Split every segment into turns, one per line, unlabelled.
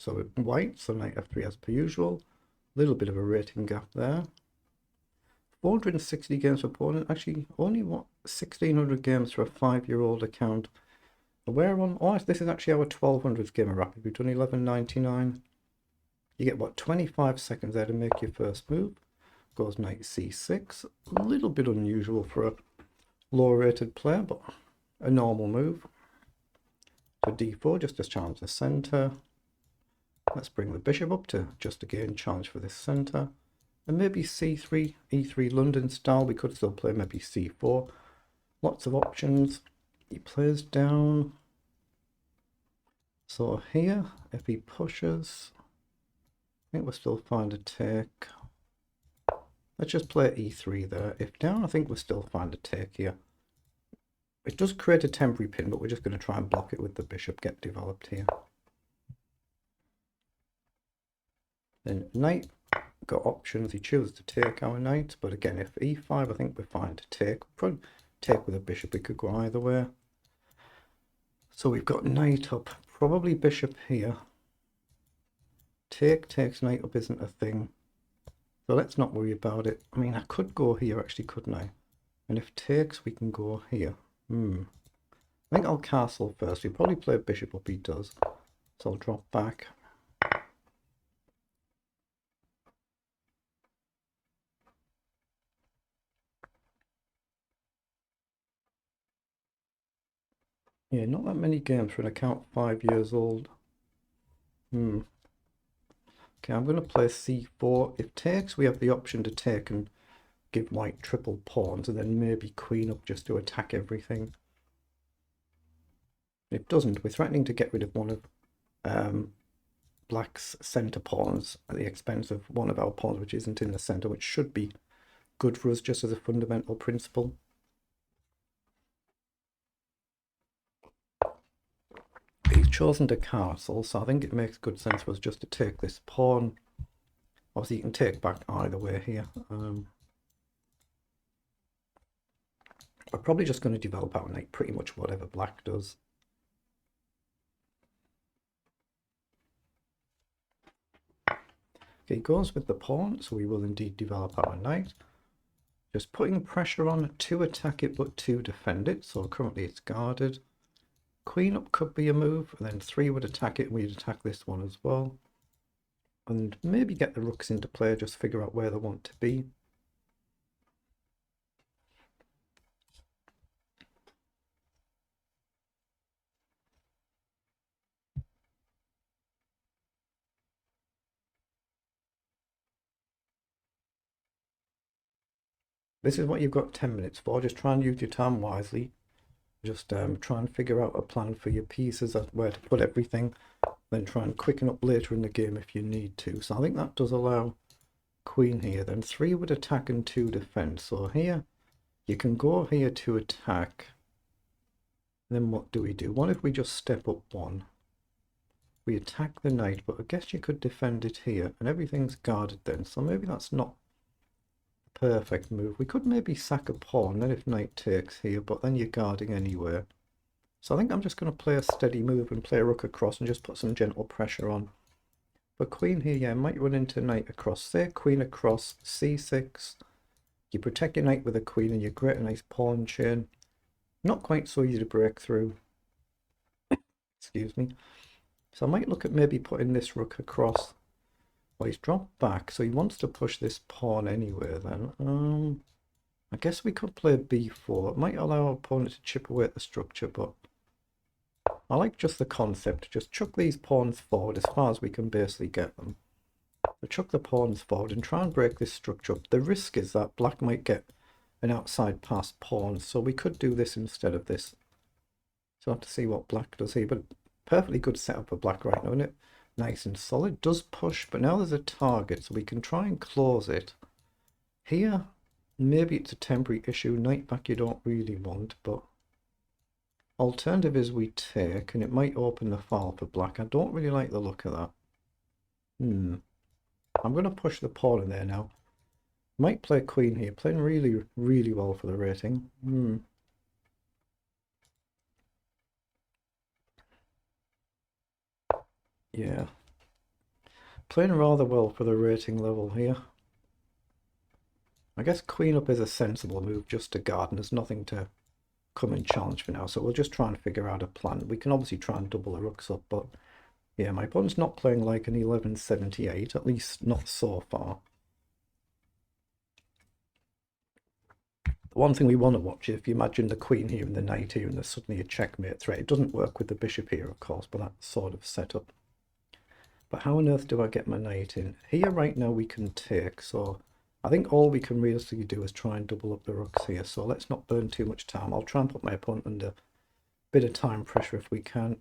So white, so knight f3 as per usual. Little bit of a rating gap there. 460 games for opponent. Actually, only what 1600 games for a 5-year-old account. We're on. Oh, this is actually our 1200th game of Rapid. We've done 1199. You get what 25 seconds there to make your first move. Goes knight c6. A little bit unusual for a low-rated player, but a normal move. So d4 just to challenge the center. Let's bring the bishop up to just again challenge for this center. And maybe c3, e3 London style. We could still play maybe c4. Lots of options. He plays down. So here, if he pushes, I think we're still fine to take. Let's just play e3 there. If down, I think we're still fine to take here. It does create a temporary pin, but we're just going to try and block it with the bishop get developed here. Then knight, got options. He chooses to take our knight, but again, if e5, I think we're fine to take. Probably take with a bishop. We could go either way. So we've got knight up, probably bishop here. Take takes knight up isn't a thing, so let's not worry about it. I mean, I could go here actually, couldn't I? And if takes, we can go here. I think I'll castle first. We probably play bishop up, he does. So I'll drop back. Yeah, not that many games for an account 5 years old. Okay, I'm going to play c4. If takes, we have the option to take and give white triple pawns, and then maybe queen up just to attack everything. If it doesn't, we're threatening to get rid of one of black's centre pawns at the expense of one of our pawns which isn't in the centre, which should be good for us just as a fundamental principle. He's chosen to castle, so I think it makes good sense for us just to take this pawn. Obviously you can take back either way here. We're probably just going to develop our knight pretty much whatever black does. Okay, he goes with the pawn, so we will indeed develop our knight. Just putting pressure on to attack it but to defend it, so currently it's guarded. Queen up could be a move, and then 3 would attack it, and we'd attack this one as well. And maybe get the rooks into play, just figure out where they want to be. This is what you've got 10 minutes for. Just try and use your time wisely. Just try and figure out a plan for your pieces, where to put everything. Then try and quicken up later in the game if you need to. So I think that does allow queen here. Then 3 would attack and 2 defend. So here, you can go here to attack. Then what do we do? What if we just step up 1? We attack the knight, but I guess you could defend it here. And everything's guarded then. So maybe that's not perfect move. We could maybe sack a pawn then if knight takes here, but then you're guarding anywhere. So I think I'm just going to play a steady move and play a rook across and just put some gentle pressure on. But queen here, yeah, might run into knight across. Say queen across, c6. You protect your knight with a queen and you create a nice pawn chain. Not quite so easy to break through. Excuse me. So I might look at maybe putting this rook across. Well, he's dropped back, so he wants to push this pawn anyway then. I guess we could play b4. It might allow our opponent to chip away at the structure, but I like just the concept. Just chuck these pawns forward as far as we can basically get them. So chuck the pawns forward and try and break this structure up. The risk is that black might get an outside pass pawn, so we could do this instead of this. So I have to see what black does here, but perfectly good setup for black right now, isn't it? Nice and solid. Does push, but now there's a target, so we can try and close it. Here, maybe it's a temporary issue. Knight back you don't really want, but alternative is we take, and it might open the file for black. I don't really like the look of that. I'm going to push the pawn in there now. Might play queen here. Playing really, really well for the rating. Yeah. Playing rather well for the rating level here. I guess queen up is a sensible move just to guard, and there's nothing to come and challenge for now, so we'll just try and figure out a plan. We can obviously try and double the rooks up, but yeah, my opponent's not playing like an 1178, at least not so far. The one thing we want to watch is if you imagine the queen here and the knight here and there's suddenly a checkmate threat. It doesn't work with the bishop here, of course, but that's sort of set up. But how on earth do I get my knight in? Here right now we can take, so I think all we can realistically do is try and double up the rooks here. So let's not burn too much time. I'll try and put my opponent under a bit of time pressure if we can.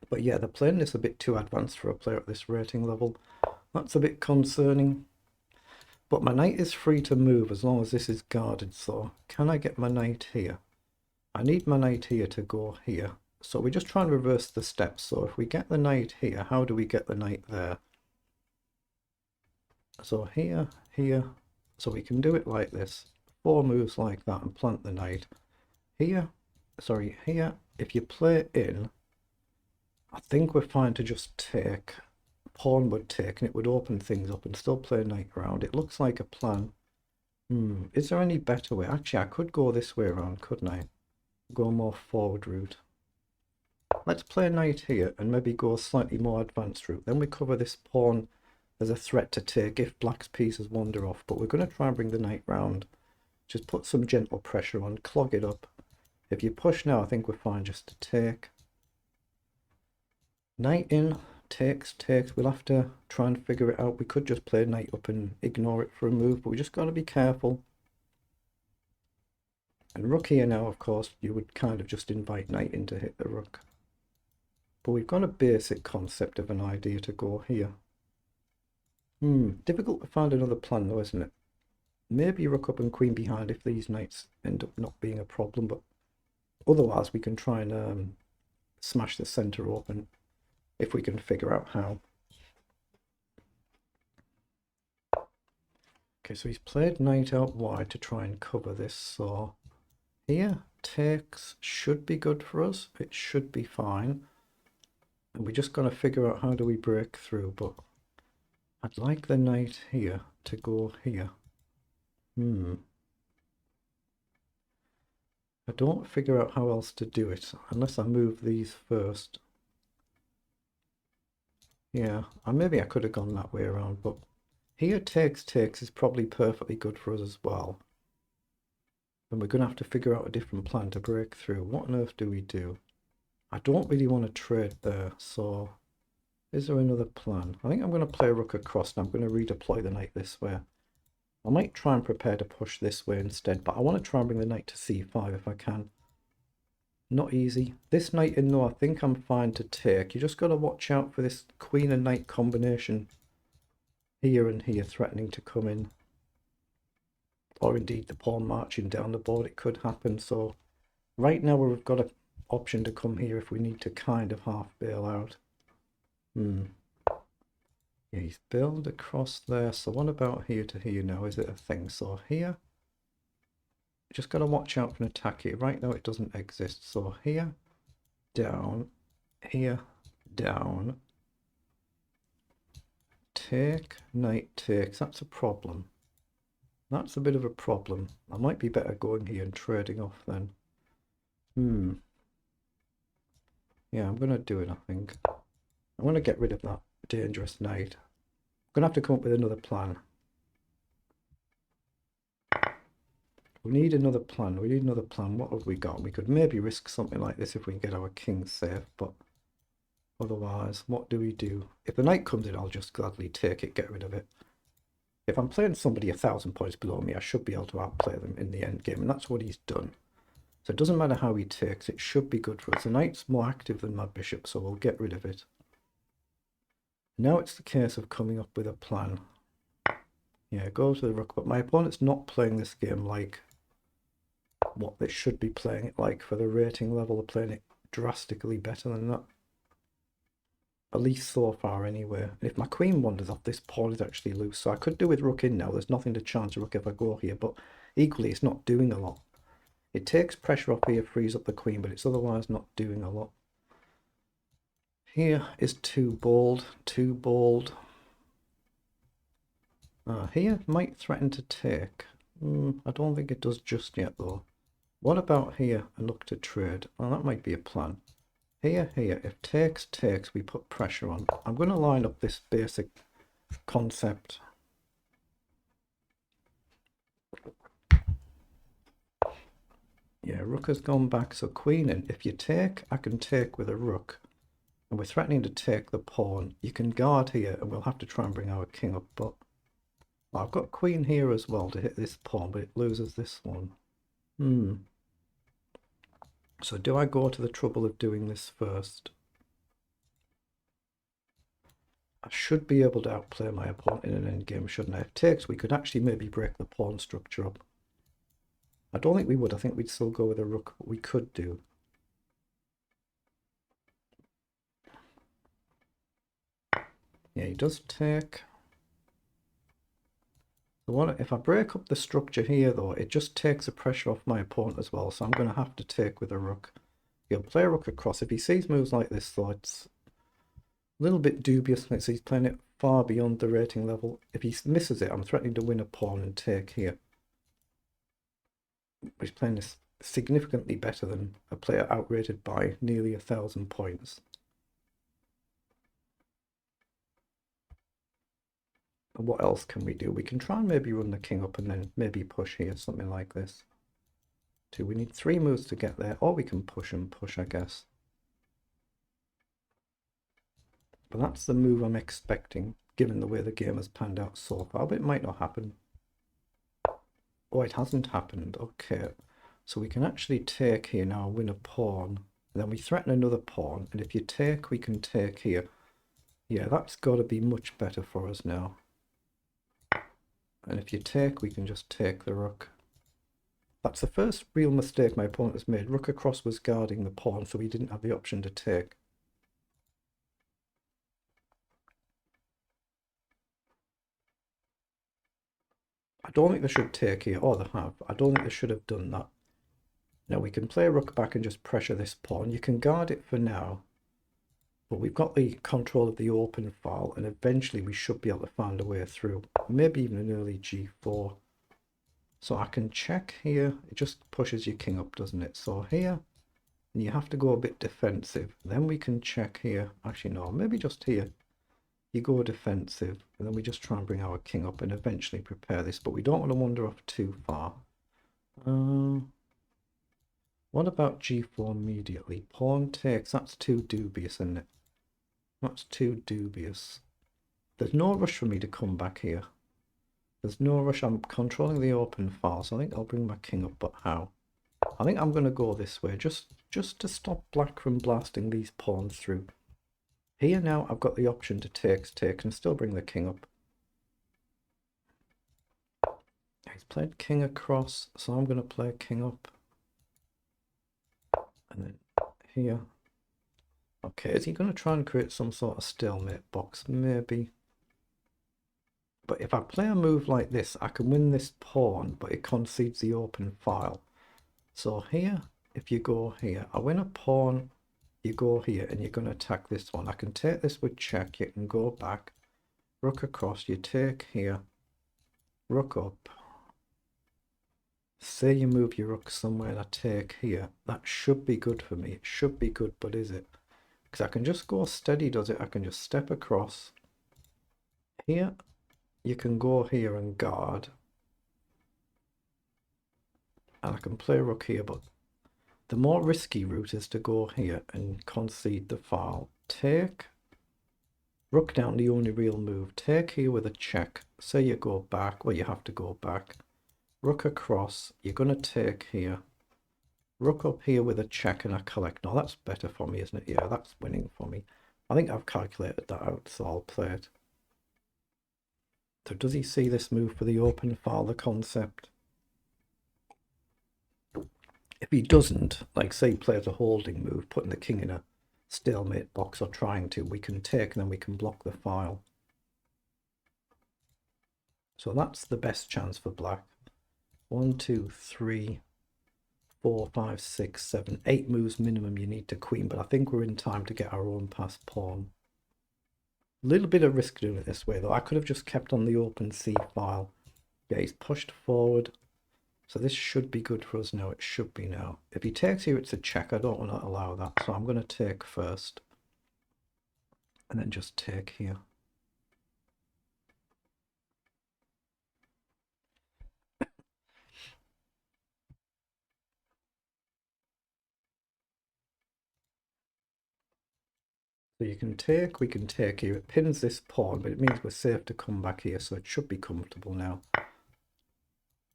But yeah, they're playing this a bit too advanced for a player at this rating level. That's a bit concerning. But my knight is free to move as long as this is guarded, so can I get my knight here? I need my knight here to go here. So we just try and reverse the steps. So if we get the knight here, how do we get the knight there? So here, here, so we can do it like this. 4 moves like that and plant the knight. Here, sorry, here, if you play in, I think we're fine to just take. Pawn would take and it would open things up and still play knight around. It looks like a plan. Is there any better way? Actually, I could go this way around, couldn't I? Go more forward route. Let's play knight here and maybe go a slightly more advanced route. Then we cover this pawn as a threat to take if black's pieces wander off. But we're going to try and bring the knight round. Just put some gentle pressure on, clog it up. If you push now, I think we're fine just to take. Knight in. Takes. We'll have to try and figure it out. We could just play knight up and ignore it for a move, but we just got to be careful. And rook here now, of course, you would kind of just invite knight in to hit the rook. But we've got a basic concept of an idea to go here. Difficult to find another plan though, isn't it? Maybe rook up and queen behind if these knights end up not being a problem, but otherwise we can try and smash the center open. If we can figure out how. Okay, so he's played knight out wide to try and cover this. So here, takes should be good for us. It should be fine. And we just got to figure out how do we break through. But I'd like the knight here to go here. I don't figure out how else to do it unless I move these first. Yeah, maybe I could have gone that way around, but here takes is probably perfectly good for us as well. And we're going to have to figure out a different plan to break through. What on earth do we do? I don't really want to trade there, so is there another plan? I think I'm going to play rook across and I'm going to redeploy the knight this way. I might try and prepare to push this way instead, but I want to try and bring the knight to c5 if I can. Not easy. This knight in though, I think I'm fine to take. You just got to watch out for this queen and knight combination here and here threatening to come in. Or indeed the pawn marching down the board, it could happen. So right now we've got an option to come here if we need to kind of half bail out. Yeah, he's bailed across there. So what about here to here now? Is it a thing? So here. Just got to watch out for an attack here. Right now it doesn't exist. So here, down, here, down. Take, knight takes. That's a problem. That's a bit of a problem. I might be better going here and trading off then. Yeah, I'm going to do it, I think. I'm going to get rid of that dangerous knight. I'm going to have to come up with another plan. We need another plan. What have we got? We could maybe risk something like this if we can get our king safe, but otherwise, what do we do? If the knight comes in, I'll just gladly take it, get rid of it. If I'm playing somebody 1,000 points below me, I should be able to outplay them in the end game, and that's what he's done. So it doesn't matter how he takes, it should be good for us. The knight's more active than my bishop, so we'll get rid of it. Now it's the case of coming up with a plan. Yeah, go to the rook, but my opponent's not playing this game like what they should be playing it like for the rating level. They're playing it drastically better than that. At least so far anyway. And if my queen wanders off, this pawn is actually loose. So I could do with rook in now. There's nothing to chance a rook if I go here, but equally it's not doing a lot. It takes pressure off here, frees up the queen, but it's otherwise not doing a lot. Here is too bold, too bold. Here might threaten to take. I don't think it does just yet though. What about here and look to trade? Well, that might be a plan. Here, if takes, we put pressure on. I'm going to line up this basic concept. Yeah, rook has gone back, so queen in. If you take, I can take with a rook. And we're threatening to take the pawn. You can guard here, and we'll have to try and bring our king up. But well, I've got queen here as well to hit this pawn, but it loses this one. So do I go to the trouble of doing this first? I should be able to outplay my opponent in an endgame, shouldn't I? If takes, we could actually maybe break the pawn structure up. I don't think we would. I think we'd still go with a rook, but we could do. Yeah, he does take. So what if I break up the structure here though, it just takes the pressure off my opponent as well, so I'm going to have to take with a rook. He'll play a rook across. If he sees moves like this though, it's a little bit dubious. Like, so he's playing it far beyond the rating level. If he misses it, I'm threatening to win a pawn and take here. He's playing this significantly better than a player outrated by nearly 1,000 points. And what else can we do? We can try and maybe run the king up and then maybe push here, something like this. We need 3 moves to get there, or we can push and push, I guess. But that's the move I'm expecting, given the way the game has panned out so far, but it might not happen. Oh, it hasn't happened. Okay. So we can actually take here now, win a pawn, and then we threaten another pawn, and if you take, we can take here. Yeah, that's got to be much better for us now. And if you take, we can just take the rook. That's the first real mistake my opponent has made. Rook across was guarding the pawn, so he didn't have the option to take. I don't think they should take here, or they have. I don't think they should have done that. Now we can play rook back and just pressure this pawn. You can guard it for now, but we've got the control of the open file, and eventually we should be able to find a way through. Maybe even an early g4. So I can check here. It just pushes your king up, doesn't it? So here, and you have to go a bit defensive. Then we can check here. Actually, no, maybe just here. You go defensive, and then we just try and bring our king up and eventually prepare this. But we don't want to wander off too far. What about g4 immediately? Pawn takes. That's too dubious, isn't it? That's too dubious. There's no rush for me to come back here. There's no rush. I'm controlling the open file, so I think I'll bring my king up, but how? I think I'm going to go this way, just to stop black from blasting these pawns through. Here now, I've got the option to take, and still bring the king up. He's played king across, so I'm going to play king up. And then here. Okay, is he going to try and create some sort of stalemate box? Maybe. But if I play a move like this, I can win this pawn, but it concedes the open file. So here, if you go here, I win a pawn, you go here, and you're going to attack this one. I can take this with check, you can go back, rook across, you take here, rook up. Say you move your rook somewhere and I take here. That should be good for me. It should be good, but is it? Because I can just go steady, does it? I can just step across. Here, you can go here and guard. And I can play rook here, but the more risky route is to go here and concede the file. Take, rook down, the only real move. Take here with a check. Say you go back, well, you have to go back. Rook across, you're going to take here. Rook up here with a check and a collect. No, that's better for me, isn't it? Yeah, that's winning for me. I think I've calculated that out, so I'll play it. So does he see this move for the open file, the concept? If he doesn't, like say he plays a holding move, putting the king in a stalemate box or trying to, we can take and then we can block the file. So that's the best chance for black. 1, 2, 3, 4, 5, 6, 7, 8 moves minimum you need to queen, but I think we're in time to get our own passed pawn. A little bit of risk doing it this way, though. I could have just kept on the open C file. Yeah, he's pushed forward. So this should be good for us now. It should be now. If he takes here, it's a check. I don't want to allow that. So I'm going to take first. And then just take here. So you can take, we can take here. It pins this pawn, but it means we're safe to come back here. So it should be comfortable now.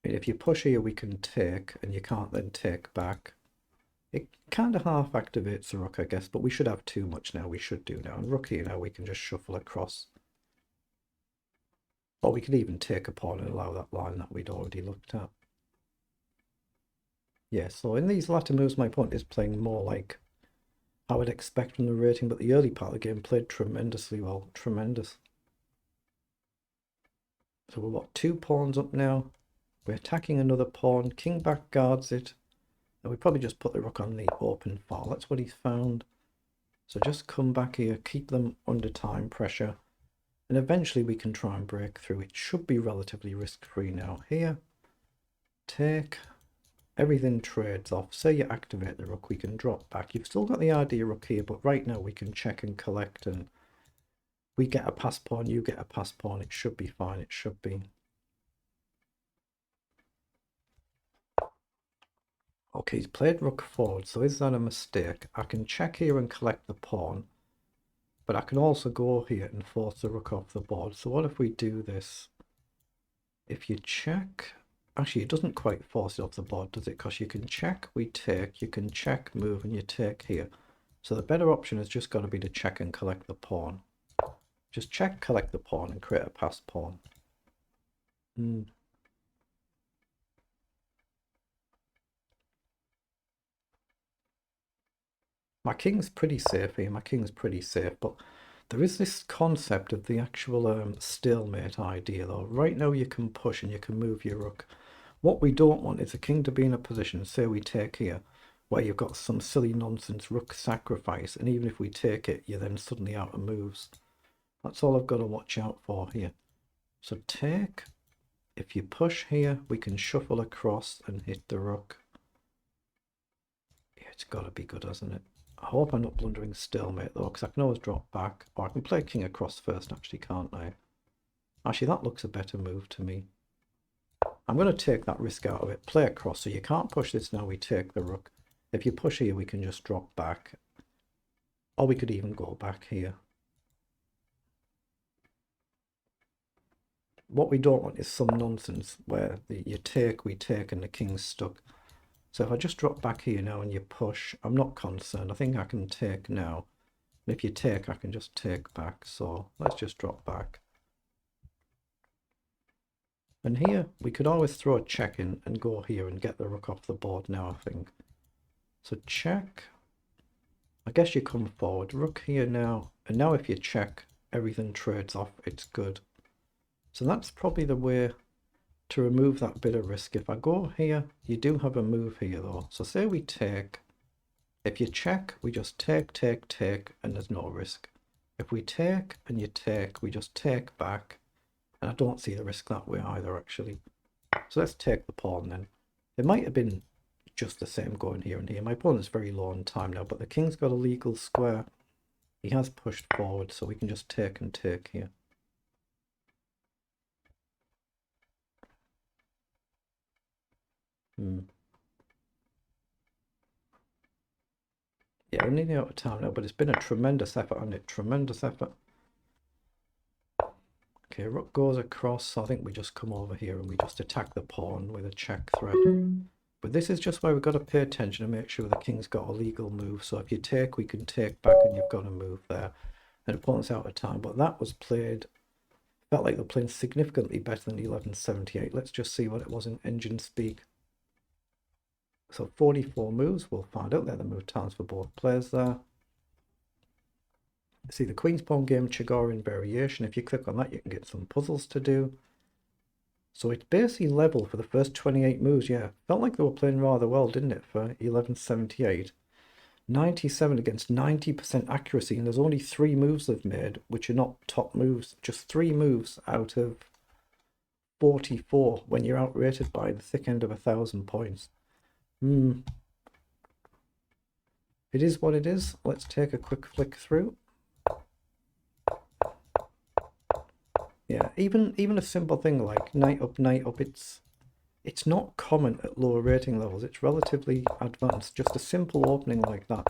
If you push here, we can take, and you can't then take back. It kind of half activates the rook, I guess, but we should have too much now. We should do now. And rook here now, we can just shuffle across. Or we could even take a pawn and allow that line that we'd already looked at. Yeah, so in these latter moves, my opponent is playing more like I would expect from the rating, but the early part of the game played tremendously well. Tremendous. So we've got 2 pawns up now. We're attacking another pawn. King back guards it. And we probably just put the rook on the open file. That's what he's found. So just come back here, keep them under time pressure. And eventually we can try and break through. It should be relatively risk-free now. Here, take. Everything trades off. Say you activate the rook, we can drop back. You've still got the idea rook here, but right now we can check and collect. And we get a pass pawn, you get a pass pawn. It should be fine. It should be. Okay, he's played rook forward, so is that a mistake? I can check here and collect the pawn, but I can also go here and force the rook off the board. So what if we do this? If you check, actually it doesn't quite force it off the board, does it? Because you can check, we take, you can check, move, and you take here. So the better option has just got to be to check and collect the pawn. Just check, collect the pawn, and create a passed pawn. My king's pretty safe here, my king's pretty safe, but there is this concept of the actual stalemate idea though. Right now you can push and you can move your rook. What we don't want is the king to be in a position, say we take here, where you've got some silly nonsense rook sacrifice, and even if we take it, you're then suddenly out of moves. That's all I've got to watch out for here. So take, if you push here, we can shuffle across and hit the rook. Yeah, it's got to be good, hasn't it? I hope I'm not blundering stalemate though, because I can always drop back. Or I can play king across first, actually, can't I? Actually, that looks a better move to me. I'm going to take that risk out of it. Play across, so you can't push this now. We take the rook. If you push here, we can just drop back. Or we could even go back here. What we don't want is some nonsense where you take, we take, and the king's stuck. So if I just drop back here now and you push, I'm not concerned. I think I can take now. And if you take, I can just take back. So let's just drop back. And here, we could always throw a check in and go here and get the rook off the board now, I think. So check. I guess you come forward. Rook here now. And now if you check, everything trades off. It's good. So that's probably the way to remove that bit of risk. If I go here, you do have a move here though. So say we take. If you check, we just take, take, take, and there's no risk. If we take and you take, we just take back. And I don't see the risk that way either, actually. So let's take the pawn then. It might have been just the same going here and here. My opponent's very low on time now, but the king's got a legal square. He has pushed forward, so we can just take and take here. Yeah, we're nearly out of time now, but it's been a tremendous effort on it. Tremendous effort. Okay, rook goes across, so I think we just come over here and we just attack the pawn with a check thread. But this is just where we've got to pay attention and make sure the king's got a legal move. So if you take, we can take back and you've got a move there. And opponent's out of time, but that was played, felt like they're playing significantly better than 1178. Let's just see what it was in engine speak. So 44 moves, we'll find out. They're the move times for both players there. See the Queen's Pawn game, Chigorin variation. If you click on that, you can get some puzzles to do. So it's basically level for the first 28 moves. Yeah, felt like they were playing rather well, didn't it, for 1178? 97 against 90% accuracy, and there's only 3 moves they've made, which are not top moves. Just 3 moves out of 44 when you're outrated by the thick end of 1,000 points. It is what it is. Let's take a quick flick through. Yeah, even a simple thing like knight up, it's not common at lower rating levels. It's relatively advanced. Just a simple opening like that.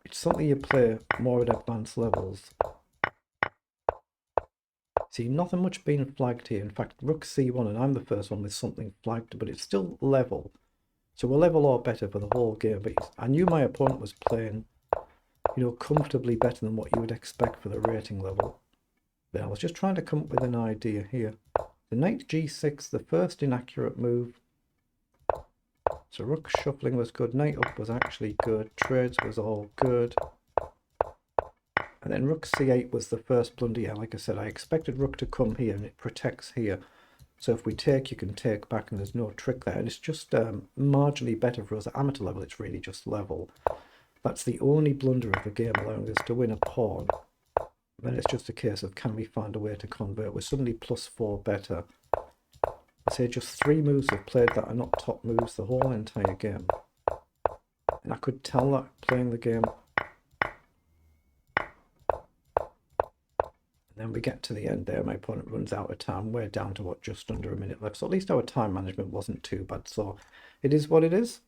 It's something you play more at advanced levels. See, nothing much being flagged here. In fact, rook c1, and I'm the first one with something flagged, but it's still level. So we're level or better for the whole game. But I knew my opponent was playing, you know, comfortably better than what you would expect for the rating level. But I was just trying to come up with an idea here. The knight g6, the first inaccurate move. So rook shuffling was good, knight up was actually good, trades was all good. And then rook c8 was the first blunder. Yeah, like I said, I expected rook to come here and it protects here. So if we take, you can take back and there's no trick there. And it's just marginally better for us at amateur level. It's really just level. That's the only blunder of the game, allowing us to win a pawn. Then it's just a case of can we find a way to convert. We're suddenly +4 better. I say just 3 moves I've played that are not top moves the whole entire game. And I could tell that playing the game. And then we get to the end there. My opponent runs out of time. We're down to what, just under a minute left. So at least our time management wasn't too bad. So it is what it is.